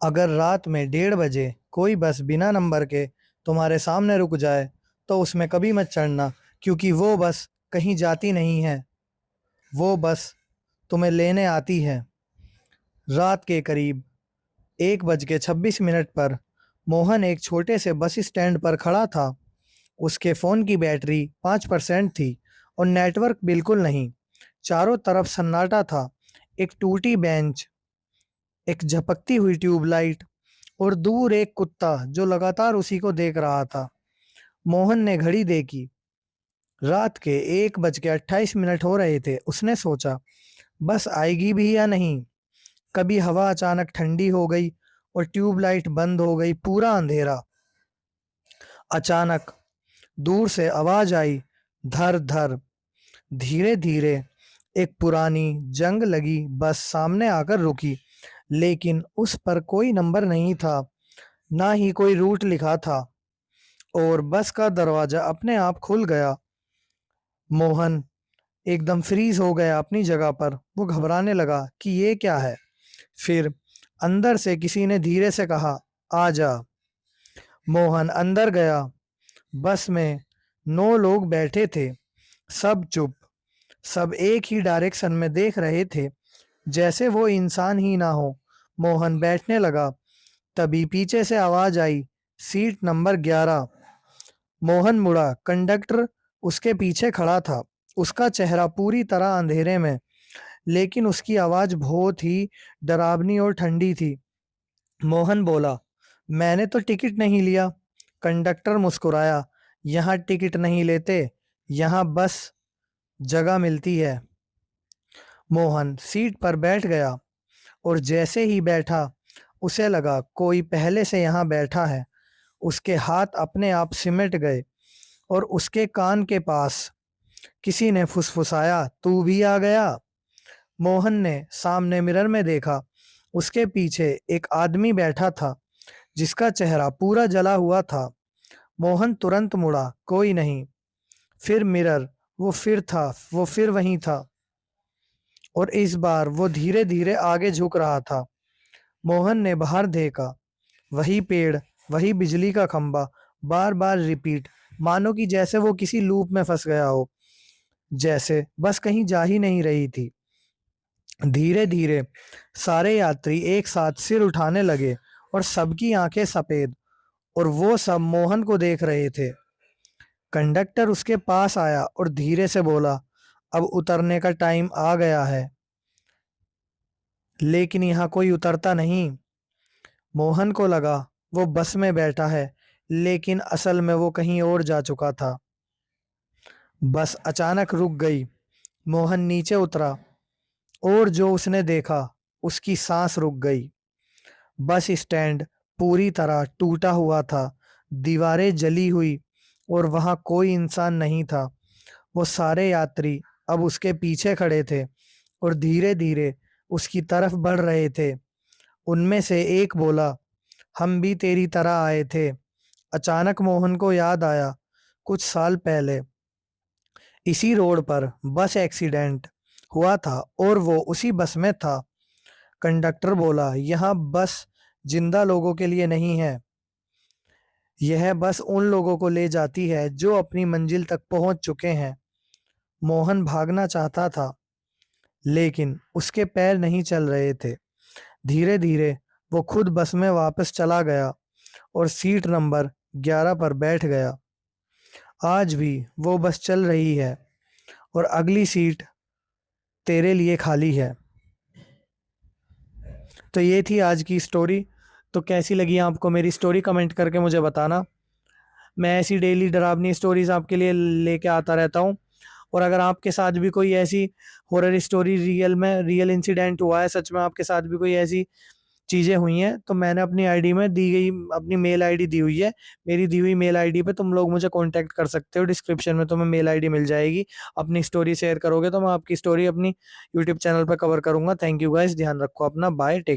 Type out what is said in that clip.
अगर रात में 1:30 बजे कोई बस बिना नंबर के तुम्हारे सामने रुक जाए तो उसमें कभी मत चढ़ना, क्योंकि वो बस कहीं जाती नहीं है, वो बस तुम्हें लेने आती है। रात के करीब 1:26 पर मोहन एक छोटे से बस स्टैंड पर खड़ा था। उसके फ़ोन की बैटरी 5% थी और नेटवर्क बिल्कुल नहीं। चारों तरफ सन्नाटा था। एक टूटी बेंच, एक झपकती हुई ट्यूबलाइट और दूर एक कुत्ता जो लगातार उसी को देख रहा था। मोहन ने घड़ी देखी। रात के 1:28 हो रहे थे। उसने सोचा, बस आएगी भी या नहीं। कभी हवा अचानक ठंडी हो गई और ट्यूबलाइट बंद हो गई। पूरा अंधेरा। अचानक दूर से आवाज आई, धर धर। धीरे धीरे एक पुरानी जंग लगी बस सामने आकर रुकी, लेकिन उस पर कोई नंबर नहीं था, ना ही कोई रूट लिखा था। और बस का दरवाजा अपने आप खुल गया। मोहन एकदम फ्रीज हो गया अपनी जगह पर। वो घबराने लगा कि ये क्या है। फिर अंदर से किसी ने धीरे से कहा, आ जा। मोहन अंदर गया। बस में 9 लोग बैठे थे, सब चुप, सब एक ही डायरेक्शन में देख रहे थे, जैसे वो इंसान ही ना हो। मोहन बैठने लगा। तभी पीछे से आवाज आई, सीट नंबर 11। मोहन मुड़ा। कंडक्टर उसके पीछे खड़ा था। उसका चेहरा पूरी तरह अंधेरे में, लेकिन उसकी आवाज बहुत ही डरावनी और ठंडी थी। मोहन बोला, मैंने तो टिकट नहीं लिया। कंडक्टर मुस्कुराया, यहाँ टिकट नहीं लेते, यहाँ बस जगह मिलती है। मोहन सीट पर बैठ गया और जैसे ही बैठा उसे लगा कोई पहले से यहाँ बैठा है। उसके हाथ अपने आप सिमट गए और उसके कान के पास किसी ने फुसफुसाया, तू भी आ गया। मोहन ने सामने मिरर में देखा। उसके पीछे एक आदमी बैठा था जिसका चेहरा पूरा जला हुआ था। मोहन तुरंत मुड़ा, कोई नहीं। फिर मिरर, वो फिर था, वो फिर वहीं था। और इस बार वो धीरे धीरे आगे झुक रहा था। मोहन ने बाहर देखा। वही पेड़, वही बिजली का खंभा, बार बार रिपीट, मानो कि जैसे वो किसी लूप में फंस गया हो, जैसे बस कहीं जा ही नहीं रही थी। धीरे धीरे सारे यात्री एक साथ सिर उठाने लगे और सबकी आंखें सफेद, और वो सब मोहन को देख रहे थे। कंडक्टर उसके पास आया और धीरे से बोला, अब उतरने का टाइम आ गया है। लेकिन यहाँ कोई उतरता नहीं। मोहन को लगा वो बस में बैठा है, लेकिन असल में वो कहीं और जा चुका था। बस अचानक रुक गई। मोहन नीचे उतरा और जो उसने देखा, उसकी सांस रुक गई। बस स्टैंड पूरी तरह टूटा हुआ था, दीवारें जली हुई और वहां कोई इंसान नहीं था। वो सारे यात्री अब उसके पीछे खड़े थे और धीरे धीरे उसकी तरफ बढ़ रहे थे। उनमें से एक बोला, हम भी तेरी तरह आए थे। अचानक मोहन को याद आया, कुछ साल पहले इसी रोड पर बस एक्सीडेंट हुआ था और वो उसी बस में था। कंडक्टर बोला, यह बस जिंदा लोगों के लिए नहीं है, यह बस उन लोगों को ले जाती है जो अपनी मंजिल तक पहुंच चुके हैं। मोहन भागना चाहता था, लेकिन उसके पैर नहीं चल रहे थे। धीरे धीरे वो खुद बस में वापस चला गया और सीट नंबर 11 पर बैठ गया। आज भी वो बस चल रही है और अगली सीट तेरे लिए खाली है। तो ये थी आज की स्टोरी। तो कैसी लगी आपको मेरी स्टोरी, कमेंट करके मुझे बताना। मैं ऐसी डेली डरावनी स्टोरीज आपके लिए लेके आता रहता हूँ। और अगर आपके साथ भी कोई ऐसी हॉरर स्टोरी, रियल में रियल इंसिडेंट हुआ है, सच में आपके साथ भी कोई ऐसी चीज़ें हुई हैं, तो मैंने अपनी आईडी में दी गई अपनी मेल आईडी दी हुई है। मेरी दी हुई मेल आईडी पे तुम लोग मुझे कांटेक्ट कर सकते हो। डिस्क्रिप्शन में तुम्हें मेल आईडी मिल जाएगी। अपनी स्टोरी शेयर करोगे तो मैं आपकी स्टोरी अपनी यूट्यूब चैनल पर कवर करूंगा। थैंक यू गाइस, ध्यान रखो अपना। Bye, take.